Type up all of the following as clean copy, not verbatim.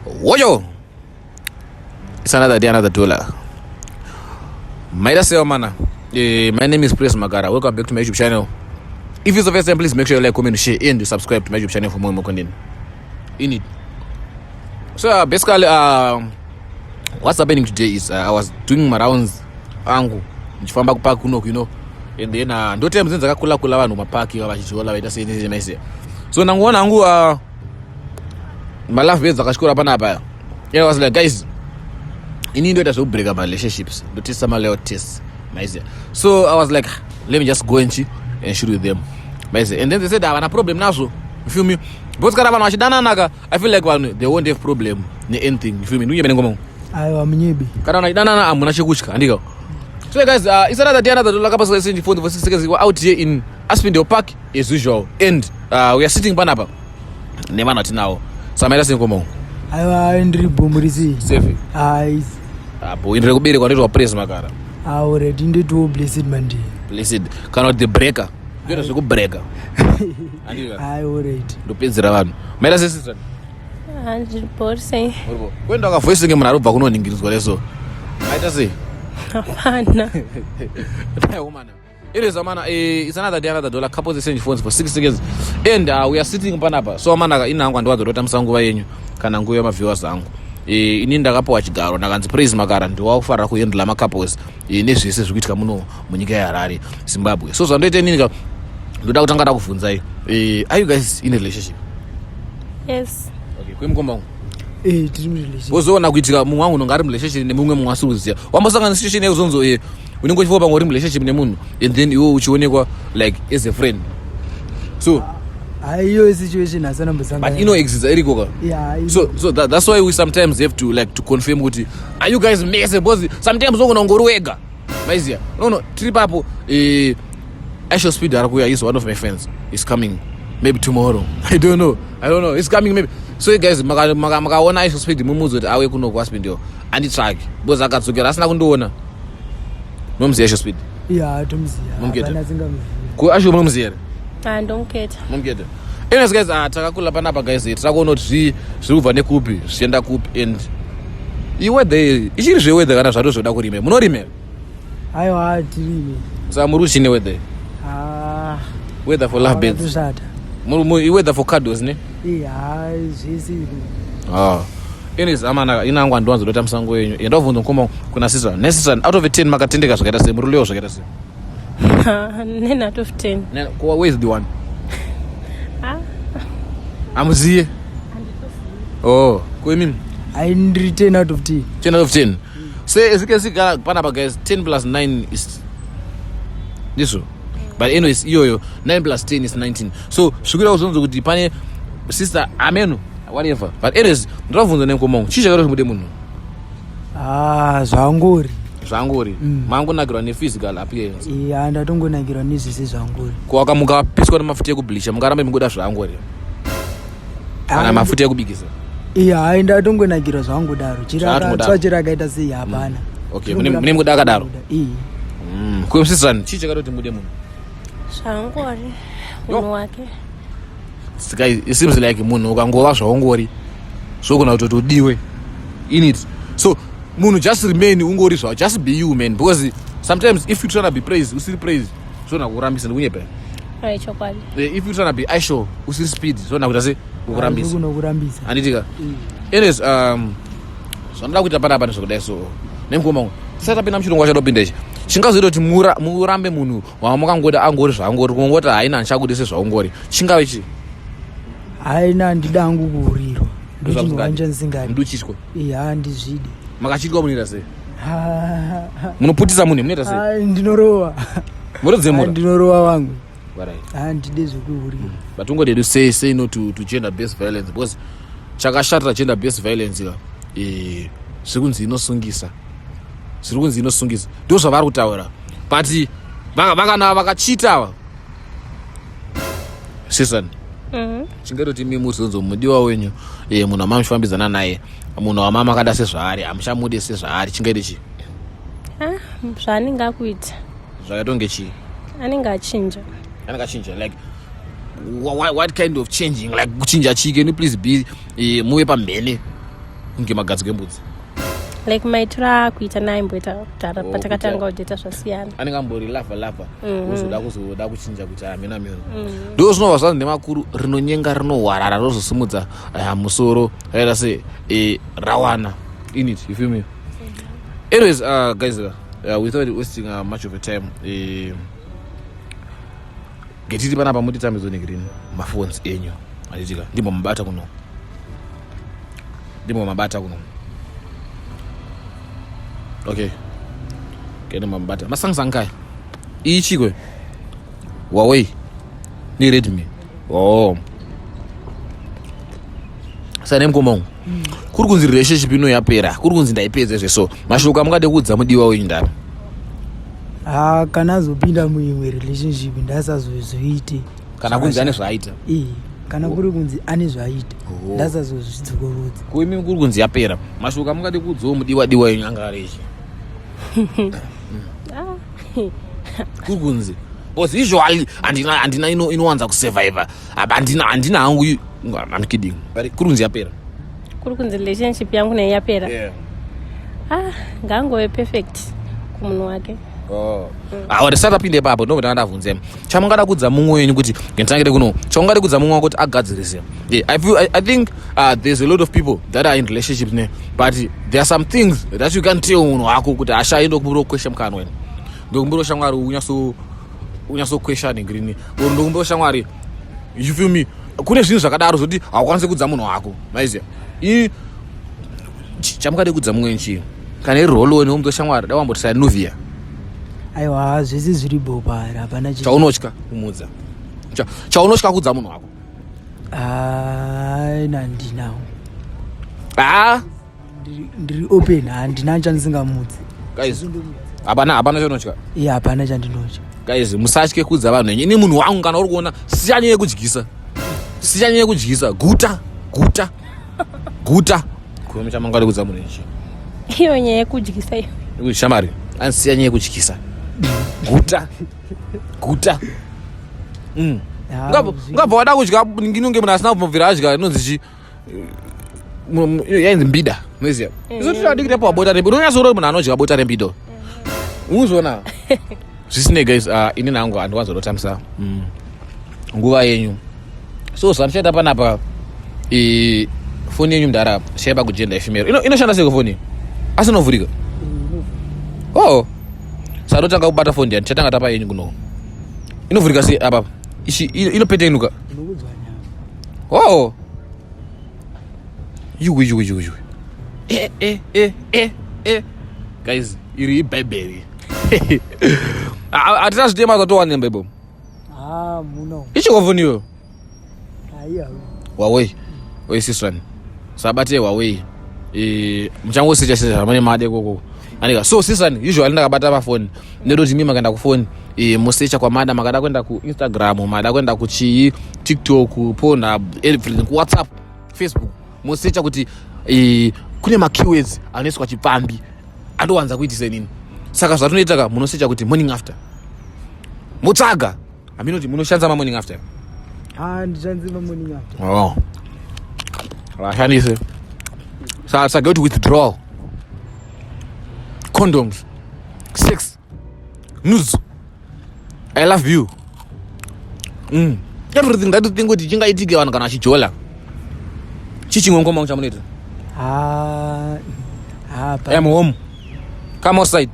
Wojo! It's another day, another dollar. My name is Prince Magara. Welcome back to my YouTube channel. If it's the first time, please make sure you like, comment, share, and subscribe to my YouTube channel for more content. In it. So basically, what's happening today is I was doing my rounds, angu, nchifamba kupark kuno, you know, and then ndo time zenza kakula vanhu mapaki vachichola vaita sei nice. So nanguona angu my life beds akashikura panapa. Yeah, I was like, guys, you need to break up my relationships. Do test some little tests. So I was like, let me just go and shoot with them. And then they said I have a problem now, so you feel me? Both I feel like they won't have problem anything. You feel me? So guys, it's another day, another like for 6 seconds. We're out here in Aspendale Park as usual, and we are sitting panapa. Never not now. So I'm saying come on. Safe. In Rebbe, what is your praise, Magara? I already did to blessed Monday. Blessed. Cannot the breaker. You're a good breaker. I already. The pins around. My sister. 100%. When dog first thing in Maruba, no English, what so. I just say. It is a man. It's another day, another dollar. Couple of phones for 6 seconds, and we are sitting in Panapa. So Managa in Angwa, the Rotam Sanguay, Kananguya viewers. Ininda kapo wachigaro nakanzi praise Magara ndi wakufara kuendela makapos nezvese zvikuitika muno munyika yeHarare Zimbabwe. So zvandoita nini ndoda kutanga takuvhunzai, are you guys in a relationship? Yes. Okay, kwemkomba tiri relationship. Bozoona kuitika mumwe wangu unonga ari relationship nemumwe munhu asiri kuziya. Wambosangana situation yekuzonzo unenge uchifa pamwe uri relationship nemunhu and then iwe uchionekwa like as a friend. So your situation has an but exists yeah, so that's why we sometimes have to like to confirm what are you guys messy boss. Sometimes ungorwega maizia no trip hapo Asho Speed arakuya is one of my friends is coming maybe tomorrow. I don't know it's coming maybe. So guys makaona Asho Speed mumuzo kuti awe kuno kwaSpindio anditrack boss akatsokera asina kundoona nomzi Asho Speed tomziya ku Asho nomzi I don't get. Mumgeta. Anyways guys, takakula panapa guys, takaona kuti zvirubva nekupi, zvienda kupi and iweather ichiri zveweather kana zvato zvoda kurime. Munorime? Aiwa tirime. Saka muri uchine weather. Weather for love beds. Weather for cuddles ne? Zvisi. Anyways amana inangwa ndwanzo dota musango wenyu. Ndovunza nkoma kuna sister. Ne sister out of 10 makatendeka zvakaita sei, muri leo zvakaita sei? 9 out of 10. Where is the one? Amuzie. Oh, kwemi. I need 10 out of 10. 10 out of 10. Say as you can see Panapa guys, 10 plus 9 is this one. But anyways, 9 plus 10 is 19. So shukira uzonzo kuti pane sister amenu whatever. But anyways, ndovunza nemkomo. Chicha karo mude munhu. Zvangori. Mangonakirwa nephysical appearance. Ndatongonakirwa nezvese zvangori. Kuwaka mukapiswa nemafuta ekubhilisha mungarambe mungoda zvangori. Kana mafuta ekubikisa. Ndatongonakirwa zvangodaro. Chirakaita sei hapana. Okay, mune mugoda akadaro. Kwemsisana chicha karoti mude munhu. Zvangori. Munhu wake. Guys, it seems like munhu ukangova zvangori. Zvokona kuti udiwe. In it. So munhu just remain ungori zvawo, just be you man, because sometimes if you trying to be praised usiri praised zona kurambisa ndikunyepa chokwadi. If you trying to be Aisho usiri Speed zona kuti ase kurambisa anditika. Anyways zvanoda kuita panapa nezvakudai. So nemukoma sasa pena muchirongwa chatopinda ichi chingazoita kuti murambe munhu wamukangoda angori zvangori kungoti haina ndichakudise zvaungori chingave chi haina ndida angu kuurirwa ndochinohanja ndisingadi ndochitwa ndizvide makachitwa munira sei munoputisa munhu munoita sei ndinorowa murodzemura ndinorowa wangu right ndide zvekuurira but ungodedu say no to gender based violence because chakashata gender based violence zvikunzi inosungisa ndo zvavari kutaura but vakana vakachitawa season chingatoti mimi uzonzo mudiwa wenyu munhu amamufambidzana naye munhu wamama akada sezvaari amuchamude sezvaari chingaite chi zvaanenge akuita zvakatonge chi anenge achinja like what kind of changing, like kuchinja chiki, can you please be muwe pambene kunge magadzike mbudzi like maitira akuita naimboita kudhara patakatanga kudheta zvasiyana anenge ambori lava kuzoda kuchinja kuti amina mino ndo zvinova zvanzi nemakuru rinonyenga rinohwarara rozosimudza musoro aita se rawana in it, you feel me? Anyways, guys, without wasting much of a time, getiti panapa muti tambizo negreen maphones enyu achitika ndimo mabata kuno okay kene mabata masangsangai ichikwe Huawei ni Redmi sane mkomongo kuri kunzi relationship ino yapera kuri kunzi ndaipedze zveso mashoka mungade kudza mudiwa wenyu ndani kana azopinda muimwe relationship ndasazozoite kana kunzi ane zvaita kana kuri kunzi ane zvaita ndasazozvidzokorudza kuimi kuri kunzi yapera mashoka mungade kudzawo mudiwa wenyu anga arechi kuri kunzi because usually andina inowanza kusurvive andina hangu I'm kidding but kuri kunzi yapera kuri kunzi relationship yangu naye yapera ngangove perfect kumunhu wake warisatapinde papo ndo kuti andavunze chamungada kudza mumwe wenyu kuti ngentangire kuno chamungada kudza mumwe wako kuti agadzirise I think there's a lot of people that are in relationships but there are some things that you can tell munhu wako kuti ashaenda kumbiro kwesha mukana wenu ndokumbiro shamwari unyaso kwesha negrini ndokumbiro shamwari you feel me kune zvinhu zvakadaro zoti haukwanisi kudza munhu wako maiziya chamungada kudza mumwe nchi kana iri rolo wenu mumwe shamwari dawambotisa Nuvia aiwa zvese zviri bopara hapana chaunotya kumudza chaunotya kudza munhu wako nandinawo ndiri open handina chandisingamudzi guys hapana chaunotya hapana chandinotya guys musatye kudza vanhu enyu ini munhu wangu kana uri kuona siyanyeye kudyisa guta kuome chamangade kudza munhu enchi iyo nyaya yekudyisa iyo kuti shamari ansiyanyeye kudyisa guta ngabva wada kudya inonge munhu asina kubvira adya inonzi chi yainzi mbida noziya izotidikitepo wabota rembido unonyasoro munhu anodya bota rembido unozoona zvisine guys ini nangu handiwanzodotambisa nguva yenyu so zvandichaita panapa foni yenyu mudhara shaiba kugenda efimero inoshanda seko foni asi inovhurika sadotanga kubata foni ndiani chatanga tapa yenyu kuno inovhurika sei apa inopetenuka yugu guys iri ibhaibheri hatina zvitema zvatowane mbebo muno ichikofoniyo Huawei oisiswani sabate Huawei muchangosecha zvamane made koko anika so sisani usually ndakabata pafoni ndototi mimi makaenda kufoni musecha kwamada makada kwenda kuInstagram mada kwenda kuchii TikTok Pornhub everything WhatsApp Facebook musecha kuti kune makeywords anoiswa chipambi andowanza kuitise nini saka zvatonoita munosecha kuti morning after mutsaga aminoti munoshandisa morning after ndichanzima morning after vashandise saka kuti withdrawal condoms sex nudes I love you everything that you think kuti chingaitike vanhu kana achijola chichingongoma chamunoita I'm home come outside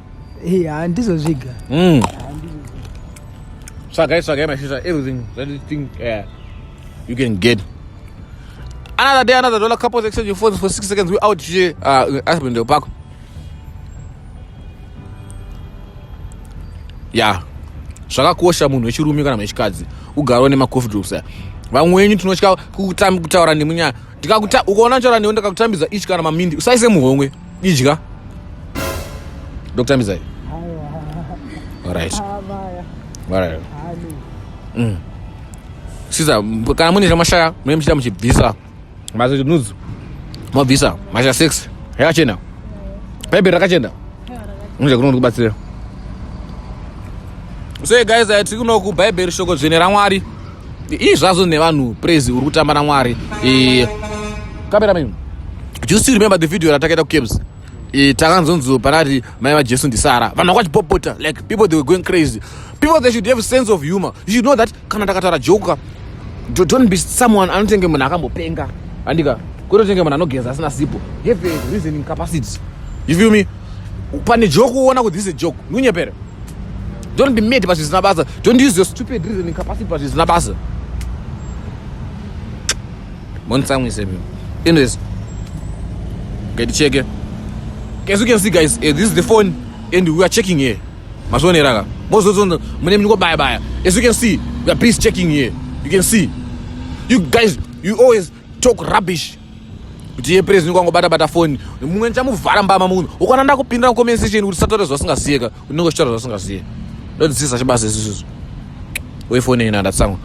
handizozviga swagai my sister everything that you think you can get another day another dollar couples exchange your phones for 6 seconds we out here husband the park zvakakosha munhu wechirume kana wechikadzi ugarawo nemacoffee drops vamwenyu tinotya kutaura nemunyaya ukaona nchaura newe ndakakutambidza ichi kana mamindi usaise muhomwe idya ndokutambidza alright siza kana mune zvamashaya mune muchita muchibvisa mazoti nudes mabvisa masha 6 yakachena bhaibheri rakachena unje kuno ndikubatsira so guys tiri kuno kubhaibheri shoko dzvene raMwari izvazvo nevanhu praise uri kutamba naMwari kamera mimi Do you still remember the video that I took Kibs? Takanzonzo Parati, Mama Jason Disara. But watch Popota. Like people they were going crazy. People they should have a sense of humor. You should know that Kanata joker. Don't be someone I don't think Manakambo Penga. Andiga. Couldn't think Manano Geza Sipo. Have a reasoning capacity. You feel me? Upani joke one with this is a joke. Nunya better. Don't be made but it's Nabasa. Don't use your stupid reasoning capacity but it's Nabasa. One time we say anyways. Get the check here. As you can see, guys, this is the phone, and we are checking here. Most of the my name go bye. As you can see, we are please checking here. You can see, you guys, you always talk rubbish. Uti press ngo bata phone. Mungenza muvaramba mamunhu. Ukananda kupinda ku comment section kuti satore zvasingaziyeka. Unongo shora zvasingaziyeka. Don't see such basi isusu. We phone ina ndatsango.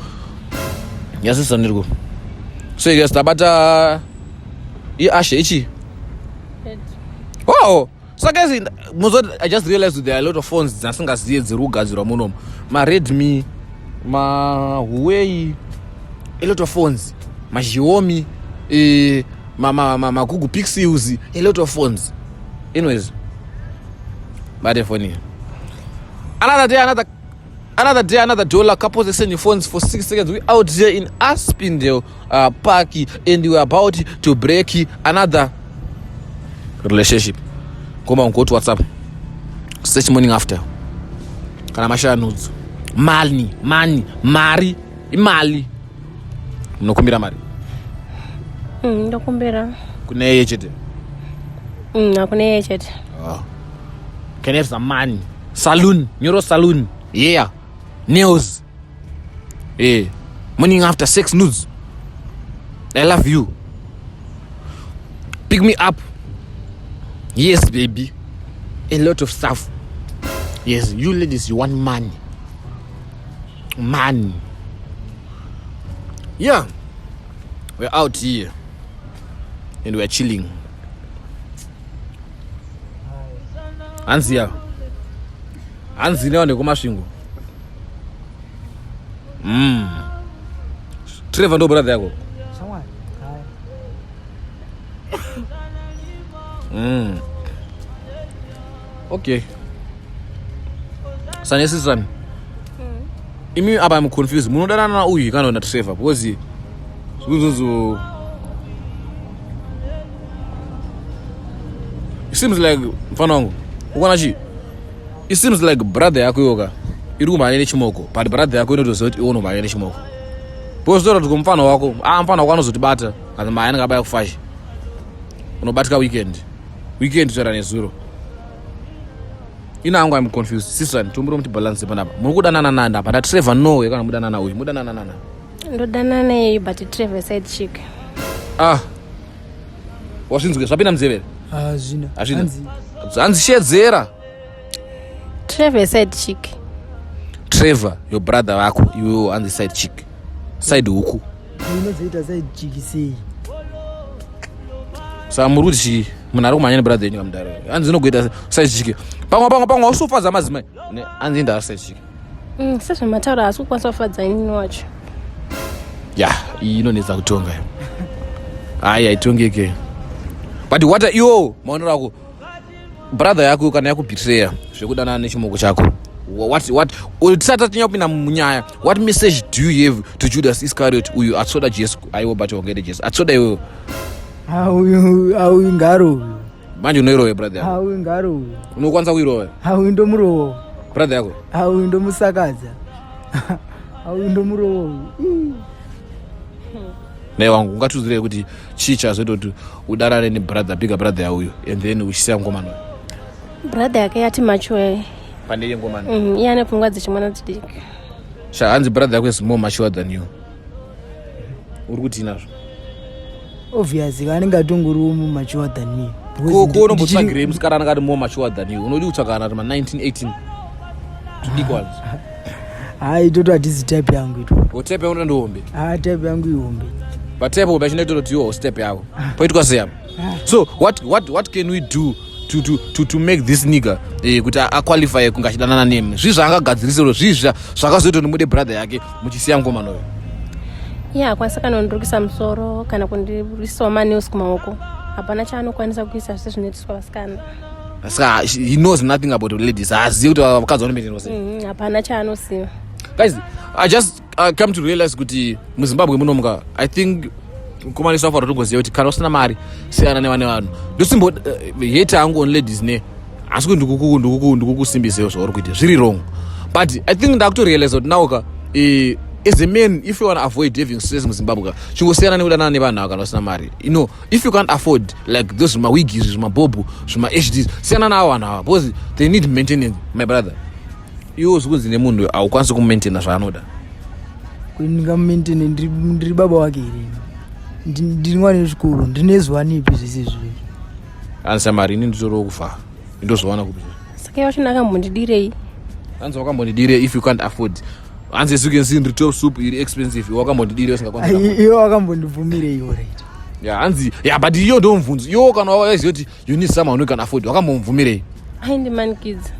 Yasisa ndiriko. So guys, tabata ashe ichi. Wow! So guys, I just realized that there are a lot of phones zasingaziye dzirugadzirwa munomu. Ma Redmi, ma Huawei, a lot of phones. Ma Xiaomi, ma Google Pixels, a lot of phones. Anyways, bad funny. Another day, another dollar. Couples exchanging phones for 6 seconds. We out here in Aspindale Park, and we are about to break another relationship. Come on, go to WhatsApp. Search morning after. Kana mashara nudes. Mali. Unokumbira mari. Ndokumbira. Kune yeye chete. Akune yeye chete. Oh. Can I have some money? Saloon, Neuro Saloon. Yeah. Nails. Yeah. Morning after 6 nudes. I love you. Pick me up. Yes, baby. A lot of stuff. Yes, you ladies, you want money. Money. Yeah. We're out here. And we're chilling. Anzia. Anzia on the Gomashingo. Trevor no brother go. Someone. Okay. Sanesi son. Imi aba I'm confused. Munodana na uyi kana na Trevor because zuzu. It seems like mfanangu. Ukanachi. It seems like brother yako yoga. Iruma yene chimoko. But brother yako inotozoti uno ba yene chimoko. Postora tukumfano wako. Mfano wako anozotibata. Kana mayana ngabaya kufashi. Unobatika weekend tsara nezuro. Ina angu I'm confused. Sister tumburo mti balance panapa. Mukudanana nanda but Trevor no kana mudanana uyu. Mudanana nana. Ndodana naye but Trevor side chick. Washinzwe zvapina mzevere. Zvina. Anzi shedzera. Trevor side chick. Trevor your brother wako you on the side chick. Side huku. Unozoita side chick sei. Samuruchi munari kumanyani brother yenyu kamudaro. Anzi nogoita side chick. Pamwe usofa zamazimai. Anzi nda side chick. Sasa mataura asukwanisa kufadza inini wacho. Yeah, inonetsa kutonga. Aitongeke. But what are you? Maonero ako brother yako kana yakubetray zvekudanana nechimoko chako. What utsata tinyapinda munyaya. What message do you have to Judas Iscariot uyu atsoda Jesu aiwo bati ongede Jesu atsoda iwe? Au ngaro. Manje unoirowe brother yako. Au ngaro. Unokwanisa kuirowe? Au ndomurowo. Brother yako? Au ndomusakadza. Au ndomurowo. Naye wangu ungatuzire kuti chicha zototi udarane ni bigger brother yauyo and then uchisiya ngomano. Brother yake yati mature. Pandeye ngomano. Iyane pfungwa dzichimwana dzidiki. Anzi brother yako is more mature than you. Uri kuti inazvo? Obviously kanenge atongori mature than me. Ko unombotsvagire musikana akati more mature than you. Unodi kutsvakana kuti 1918. Equals. Toto hatizi type yangu ito. Type yangu ndohombe. Type yangu ihombe. But type of chinoita kuti yo step yako. Poitwa seya. So what can we do to make this nigga kuti qualify kungachidanana nemi? Zvizva angagadzirisiro zvizva zvakazoita nemude brother yake muchisiya ngomanoyo. Yeah, kwanisa kanondorokisa musoro kana kundirisa manews kumaoko. hapana chaanokwanisa kuisa zvese zvinoitiswa vasikana. Saka he knows nothing about ladies. Azivi kuti vakadzi vanomaintainwa sei. Hapana chaanosiva. Guys, I just come to realize kuti muZimbabwe munomuka I think kumaniswa faro togoziva kuti kana usina mari siyana nevane vanhu. Ndosimbo hate hangu on ladies ne. Asi kuti ndikukusimbisewo zvauri kuita zviri wrong. But I think ndakutorealize kuti nauka as a man, if you want to avoid having stress in Zimbabwe, you go say na never kana marry. You know, if you can't afford like those my wiggies, my bobo, my HDs, say na now because they need maintenance, my brother. You also go in the mundo, I will constantly maintain as another. Kuinga maintain ndiri baba wake iri. Ndingwani school, ndinezwa nipi zizizwi. Ansa mari ndizoro kufa. Ndozwana kupi. Saka yachina mbondidirei. Anza wakambondidire if you can't afford. And as you can see in the top soup is expensive. You walk on the deal. You walk on the vumire, you right. Yeah, Anzi. Yeah, but you don't fund. You can always you need someone who can afford. You walk on vumire. I need man kids.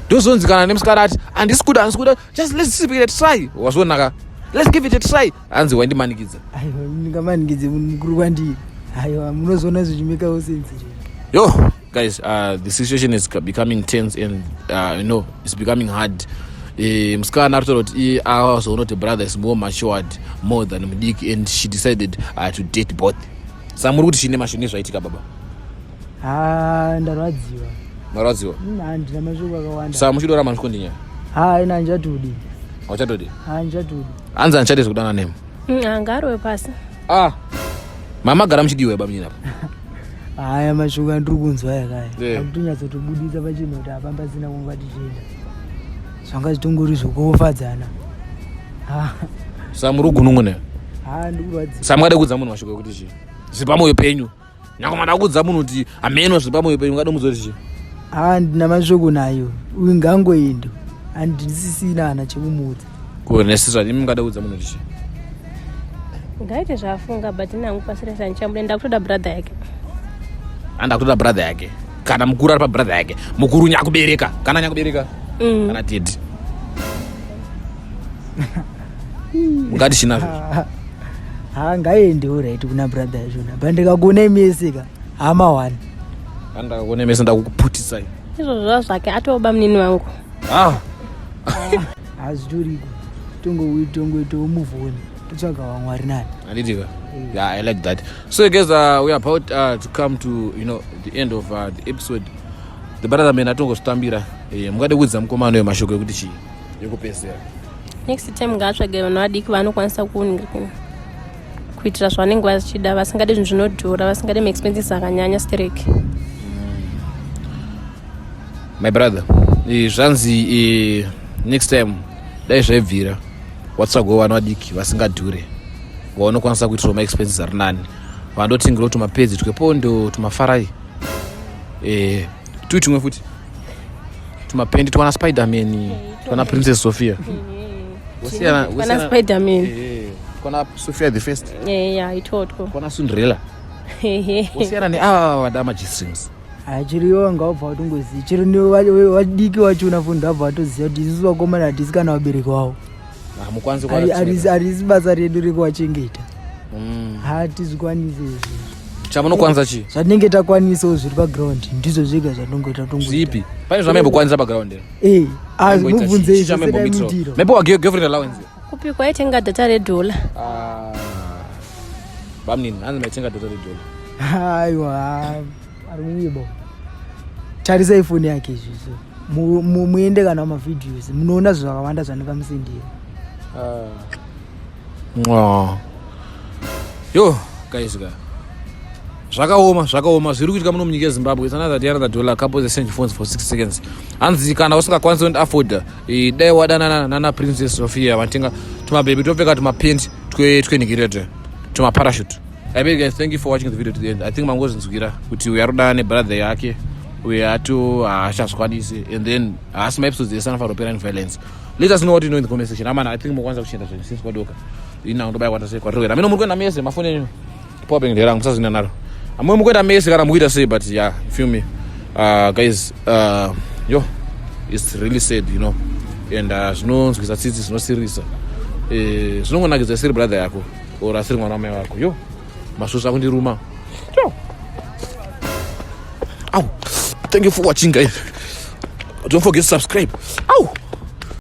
Those ones can name scarat and this good and good. Just let's give it a try. Was one naga. Let's give it a try. Anzi, when the man kids. I man kids Gruandi. I am no zona Jamaica sense. Yo, guys, the situation is becoming tense and you know, it's becoming hard. Mskana Arthur also not a brother is more matured more than Mdik and she decided to date both. Samuru she never should itika baba. Ndaradziwa. Maradziwa. Ndina mashuka kawanda. Samushidora mankondinya. Ina njatudi. Wachatodi? Njatudi. Anza nchade kudana name. Ngaro pasi. Mama garamchidiwe bamina. Aya mashuka ndiri kunzwa yakaya. Akutonyatsotobudisa pachino kuti apamba zina kungati chenda. Zvanga zvitongori zvokufadzana. Samuru gunungune. Ndikuradzi. Samwade kudza munhu washoko kuti chi. Zipamoyo penyu. Nyakomada kudza munhu kuti ameno zipamoyo penyu ngado muzoti chi. Ndina mashoko nayo. Uyu ngangoendo. Andisisina ana chekumudza. Kuonesesa imi ngada kudza munhu chi. Ngaite zvafunga but nangu pasiresa nchambude ndakutoda brother yake. Andakutoda brother yake. Kana mukuru ari pa brother yake. Mukuru nyakubereka. Kana nyakubereka. Kana tidi. Ngati chinazvo. Ngaende alright kuna brother yachona. Bandikagona imeseka. Hama 1. Andakagona imese ndakukuputisa. Izvo zvake atoba munini wangu. Azvitoriko. Tongoito muvoni. Totsvaga wamwari nani. Anditika. Yeah, I like that. So guys, we are about to come to the end of the episode. The brother man atongostambira mungade kudza mukomano yemashoko ekuti chi yekupesera. Next time ngatsvage vanhu vadiki vanokwanisa kuitira zvanenge vachichida vasingade zvinhu zvinodhura vasingade maexpenses akanyanya stereki. My brother, zvanzi next time dai zvaibvira watsvagawo vanhu vadiki vasingadhure vaunokwanisa kuitirawo maexpenses ari nani vandotingirawo tumapedzi twepondo tumafarai tumwe futi tumapendi twana Spider-Man twana Princess Sophia twana Spider-Man twana Sophia the First itotko twana Cinderella usiyana ne vadama G-strings chiriyo ngaubva watongoziva chiri newadiki wacho unafunda abva watoziva kuti isusu vakomana hatisi kana vabereki wavo harisi basa redu rekuwachengeta hatizvikwanise izvi chamunokwanisa chi zvatinenge takwanisawo zviri paground ndizvo zvega zvatongoita zvipi pane zvamaimbokwaniisa paground mubvunze izvosedaimutiro maybe wa girlfriend allowance kupikwa aitenga data redhola bamnini hanzi maitenga data redhola aiwa ari muibo tarisa ifoni yake izvizvo muende kana mavhidhios munoona zvakawanda zvandingamusendira yo guys zvakaoma zviri kuitika muno munyika yeZimbabwe. It's another $100 couple exchange phones for 6 seconds. Hanzi kana usingakwanisa kuenda afford dai wadana nana Princess Sophia vatenga tumabhebi topfeka tumapendi twenhikirete tumaparachute. I beg guys, thank you for watching the video to the end. I think mangozinzwira kuti uyarodana nebrother yake uyato hachazvikwanisi and then haasi maepisodes esana faropera and violence. Let us know what you know in the comment section. Amana, I think mokwanisa kuchenda zvino since kwadoka ina ndobaya kwata sei kwadoka ameno muri kuenda mese mafoni enyu popping ndera musazina naro amwe mukwenda mese kana mukuita sei but yeah you feel me guys yo it's really sad and zvinonzwisa tsitsi zvinosirisa zvinongonakidza siri brother yako or asiri mwana wamai wako yo masusu akundiruma Thank you for watching, guys. Don't forget to subscribe.